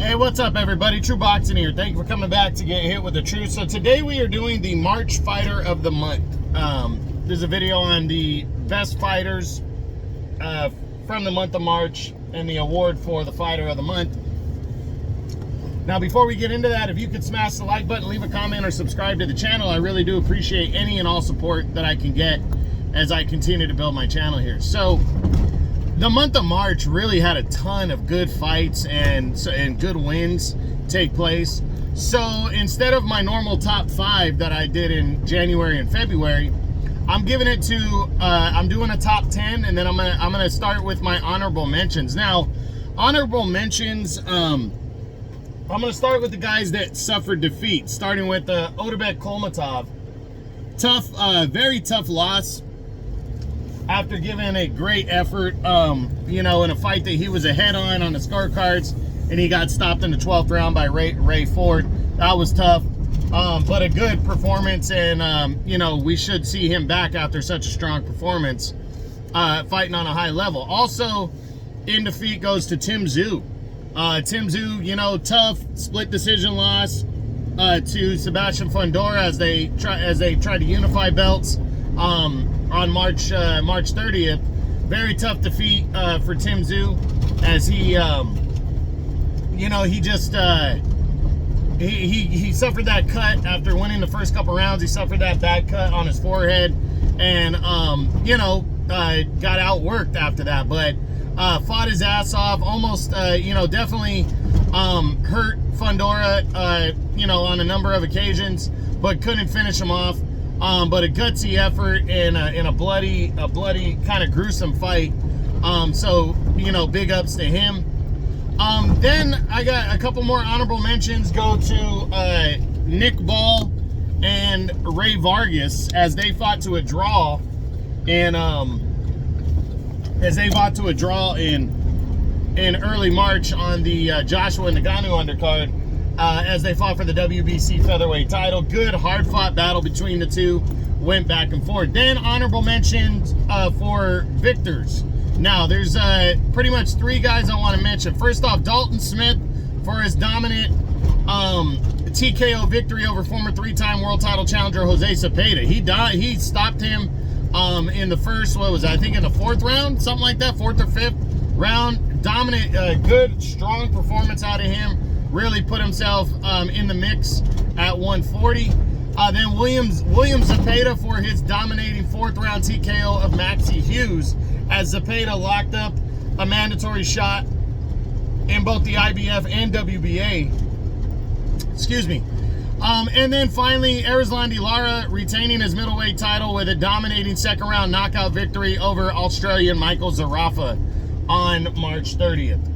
Hey, what's up, everybody? True Boxing here. Thank you for coming back to get hit with the truth. So today we are doing the March Fighter of the Month. There's a video on the best fighters from the month of March and the award for the Fighter of the Month. Now, before we get into that, if you could smash the like button, leave a comment, or subscribe to the channel, I really do appreciate any and all support that I can get as I continue to build my channel here. So the month of March really had a ton of good fights and good wins take place. So instead of my normal top 5 that I did in January and February, I'm giving it to I'm doing a top 10, and then I'm gonna start with my honorable mentions. Now, honorable mentions, I'm gonna start with the guys that suffered defeat, starting with Otabek Kolmatov. Tough, very tough loss after giving a great effort, you know, in a fight that he was ahead on the scorecards, and he got stopped in the 12th round by Ray Ford. That was tough, but a good performance, and you know, we should see him back after such a strong performance, fighting on a high level. Also, in defeat goes to Tim Tszyu. Tim Tszyu, you know, tough split decision loss to Sebastian Fundora as they try to unify belts on March 30th. Very tough defeat for Tim Tszyu, as he you know, he just he suffered that cut after winning the first couple rounds. He suffered that bad cut on his forehead, and you know, got outworked after that, but fought his ass off. Almost you know, definitely hurt Fundora you know, on a number of occasions, but couldn't finish him off. But a gutsy effort in a bloody kind of gruesome fight. So, you know, big ups to him. Then I got a couple more honorable mentions go to Nick Ball and Ray Vargas, as they fought to a draw in early March on the Joshua Ngannou undercard. As they fought for the WBC featherweight title. Good, hard-fought battle between the two. Went back and forth. Then honorable mentions for victors. Now, there's pretty much 3 guys I want to mention. First off, Dalton Smith for his dominant TKO victory over former 3-time world title challenger Jose Zepeda. He stopped him in the first, what was it, I think in the 4th round? Something like that, 4th or 5th round. Dominant, good, strong performance out of him. Really put himself in the mix at 140. Then William Zepeda for his dominating 4th round TKO of Maxie Hughes, as Zepeda locked up a mandatory shot in both the IBF and WBA. Excuse me. And then finally, Erislandy Lara retaining his middleweight title with a dominating 2nd round knockout victory over Australian Michael Zarafa on March 30th.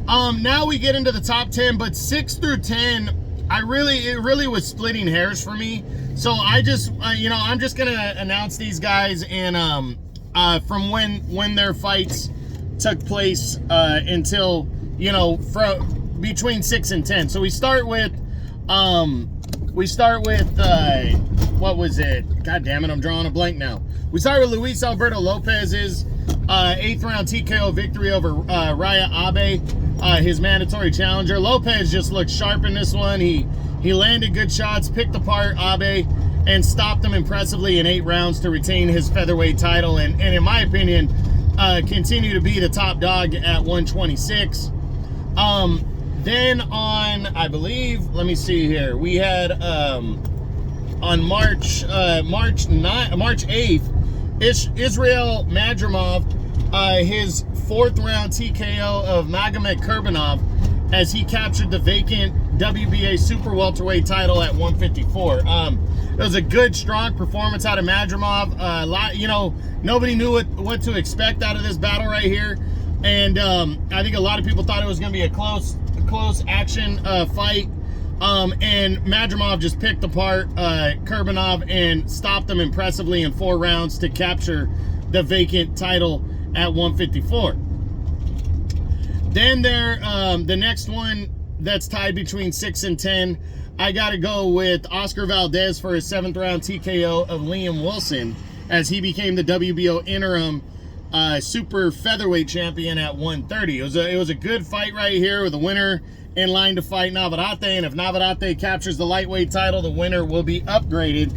Now we get into the top 10, but 6 through 10, it really was splitting hairs for me. So I just, you know, I'm just gonna announce these guys and from when their fights took place until, you know, from between 6 and 10. So we start with what was it? God damn it, I'm drawing a blank now. We start with Luis Alberto Lopez's 8th round TKO victory over Raya Abe, his mandatory challenger. Lopez just looked sharp in this one. He landed good shots, picked apart Abe, and stopped him impressively in 8 rounds to retain his featherweight title, and in my opinion, continue to be the top dog at 126. Then on, I believe, let me see here, we had on March 8th, Israel Madrimov, his 4th round TKO of Magomed Kurbanov, as he captured the vacant WBA super welterweight title at 154. It was a good, strong performance out of Madrimov. You know, nobody knew what to expect out of this battle right here, and I think a lot of people thought it was going to be a close action fight. And Madrimov just picked apart Kurbanov and stopped him impressively in 4 rounds to capture the vacant title at 154. Then the next one that's tied between 6 and 10, I got to go with Oscar Valdez for his 7th round TKO of Liam Wilson, as he became the WBO interim super featherweight champion at 130. It was a good fight right here with a winner in line to fight Navarrete, and if Navarrete captures the lightweight title, the winner will be upgraded.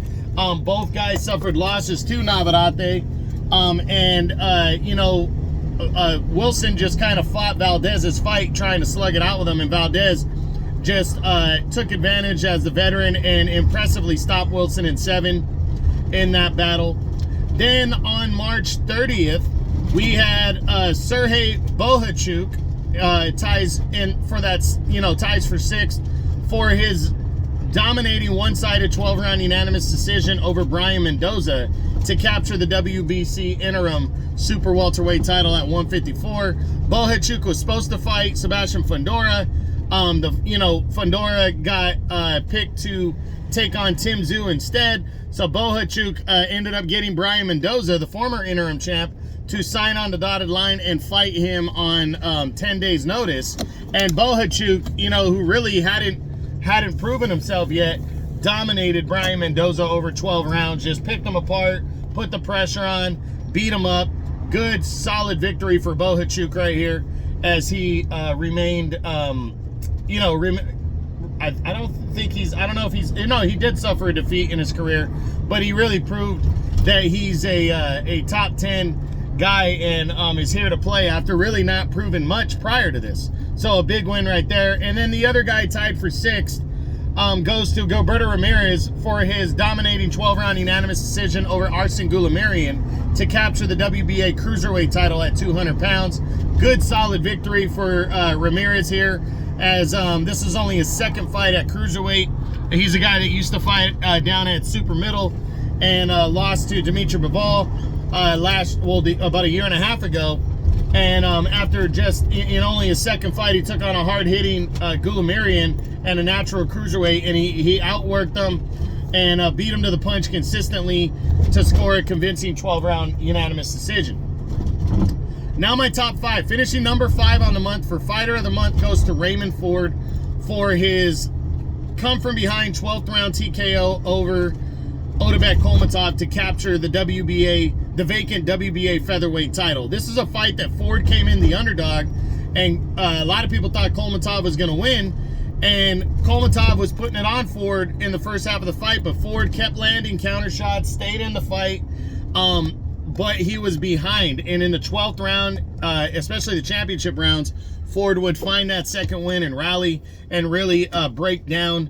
Both guys suffered losses to Navarrete, Wilson just kind of fought Valdez's fight, trying to slug it out with him, and Valdez just took advantage as the veteran and impressively stopped Wilson in 7 in that battle. Then on March 30th, we had Sergey Bohachuk ties for 6th for his dominating one-sided 12-round unanimous decision over Brian Mendoza to capture the WBC interim super welterweight title at 154. Bohachuk was supposed to fight Sebastian Fundora. Fundora got picked to take on Tim Tszyu instead. So Bohachuk ended up getting Brian Mendoza, the former interim champ, to sign on the dotted line and fight him on 10 days notice. And Bohachuk, who really hadn't proven himself yet, dominated Brian Mendoza over 12 rounds, just picked him apart, put the pressure on, beat him up. Good, solid victory for Bohachuk right here, as he remained, he did suffer a defeat in his career, but he really proved that he's a top 10 guy and is here to play after really not proving much prior to this. So a big win right there. And then the other guy tied for 6th goes to Gilberto Ramirez for his dominating 12-round unanimous decision over Arsen Goulamirian to capture the WBA cruiserweight title at 200 pounds. Good, solid victory for Ramirez here, as this is only his 2nd fight at cruiserweight. He's a guy that used to fight down at super middle and lost to Dimitri Bivol about a year and a half ago. And after just in only his 2nd fight, he took on a hard-hitting Goulamirian and a natural cruiserweight, and he outworked them and beat him to the punch consistently to score a convincing 12-round unanimous decision. Now my top 5. Finishing number 5 on the month for Fighter of the Month goes to Raymond Ford for his come-from-behind 12th round TKO over Otabek Kolmatov to capture the vacant WBA featherweight title. This is a fight that Ford came in the underdog, and a lot of people thought Kolmatov was going to win, and Kolmatov was putting it on Ford in the first half of the fight, but Ford kept landing counter shots, stayed in the fight, but he was behind. And in the 12th round, especially the championship rounds, Ford would find that 2nd win and rally and really break down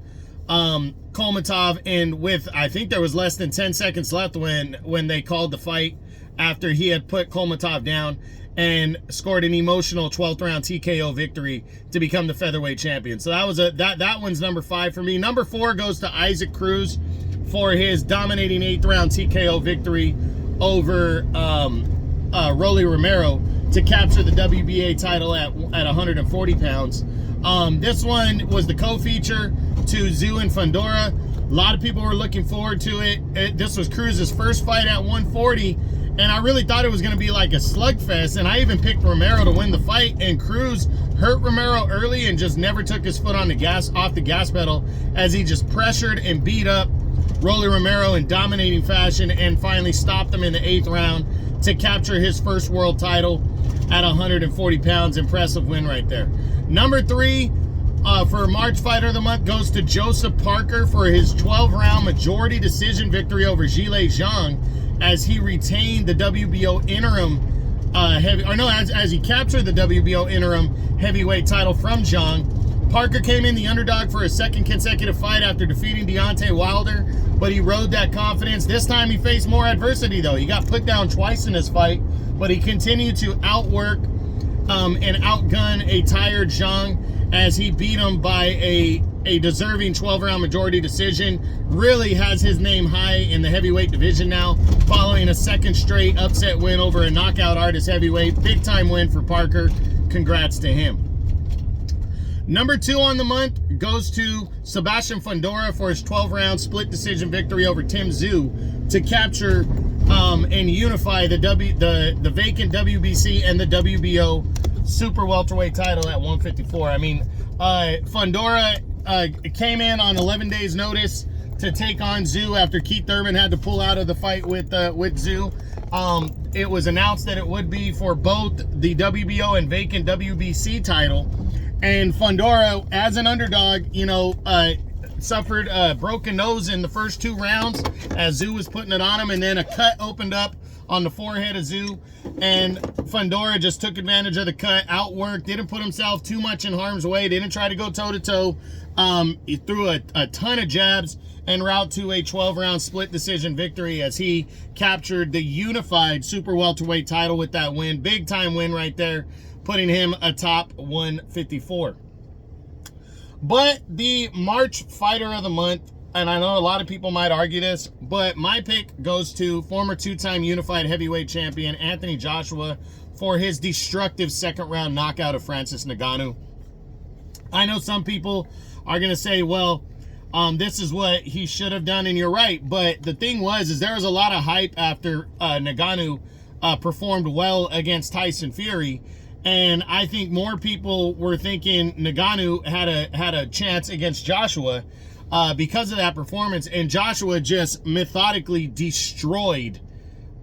Kolmatov. And with, I think there was less than 10 seconds left when they called the fight, after he had put Kolmatov down, and scored an emotional 12th round TKO victory to become the featherweight champion. So that was that one's number 5 for me. Number 4 goes to Isaac Cruz for his dominating 8th round TKO victory over Rolly Romero to capture the WBA title at 140 pounds. This one was the co-feature to Tszyu and Fundora. A lot of people were looking forward to it. This was Cruz's first fight at 140, and I really thought it was going to be like a slugfest, and I even picked Romero to win the fight, and Cruz hurt Romero early and just never took his foot on off the gas pedal, as he just pressured and beat up Rolly Romero in dominating fashion and finally stopped him in the 8th round to capture his first world title at 140 pounds. Impressive win right there. Number 3 for March Fighter of the Month goes to Joseph Parker for his 12-round majority decision victory over Zhilei Zhang, as he retained the WBO interim as he captured the WBO interim heavyweight title from Zhang. Parker came in the underdog for his 2nd consecutive fight after defeating Deontay Wilder, but he rode that confidence. This time he faced more adversity, though. He got put down twice in this fight, but he continued to outwork and outgun a tired Zhang, as he beat him by a deserving 12-round majority decision. Really has his name high in the heavyweight division now, following a 2nd straight upset win over a knockout artist heavyweight. Big time win for Parker. Congrats to him. Number 2 on the month goes to Sebastian Fundora for his 12-round split decision victory over Tim Tszyu to capture and unify the vacant WBC and the WBO super welterweight title at 154. I mean, Fundora came in on 11 days notice to take on Tszyu after Keith Thurman had to pull out of the fight with Tszyu. It was announced that it would be for both the WBO and vacant WBC title. And Fundora, as an underdog, you know, suffered a broken nose in the first 2 rounds as Tszyu was putting it on him, and then a cut opened up on the forehead of Tszyu, and Fundora just took advantage of the cut, outworked, didn't put himself too much in harm's way, didn't try to go toe-to-toe. He threw a ton of jabs en route to a 12-round split decision victory as he captured the unified super welterweight title with that win. Big time win right there, putting him atop 154. But the March Fighter of the Month, and I know a lot of people might argue this, but my pick goes to former 2-time unified heavyweight champion Anthony Joshua for his destructive second-round knockout of Francis Ngannou. I know some people are going to say, well, this is what he should have done, and you're right. But the thing is there was a lot of hype after Ngannou performed well against Tyson Fury. And I think more people were thinking Ngannou had a chance against Joshua because of that performance. And Joshua just methodically destroyed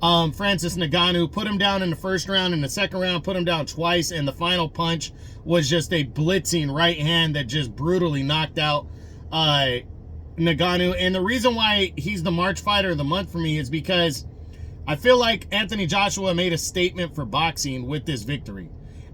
Francis Ngannou, put him down in the first round. In the second round, put him down twice. And the final punch was just a blitzing right hand that just brutally knocked out Ngannou. And the reason why he's the March Fighter of the Month for me is because I feel like Anthony Joshua made a statement for boxing with this victory.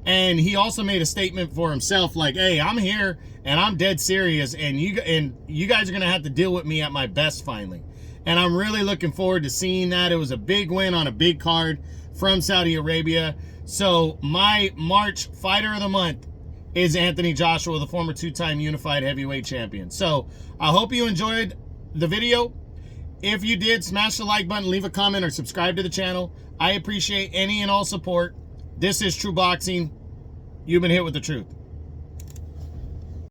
And he also made a statement for himself, like, hey, I'm here and I'm dead serious, and you guys are going to have to deal with me at my best finally. And I'm really looking forward to seeing that. It was a big win on a big card from Saudi Arabia. So my March Fighter of the Month is Anthony Joshua, the former 2-time unified heavyweight champion. So I hope you enjoyed the video. If you did, smash the like button, leave a comment, or subscribe to the channel. I appreciate any and all support. This is True Boxing. You've been hit with the truth.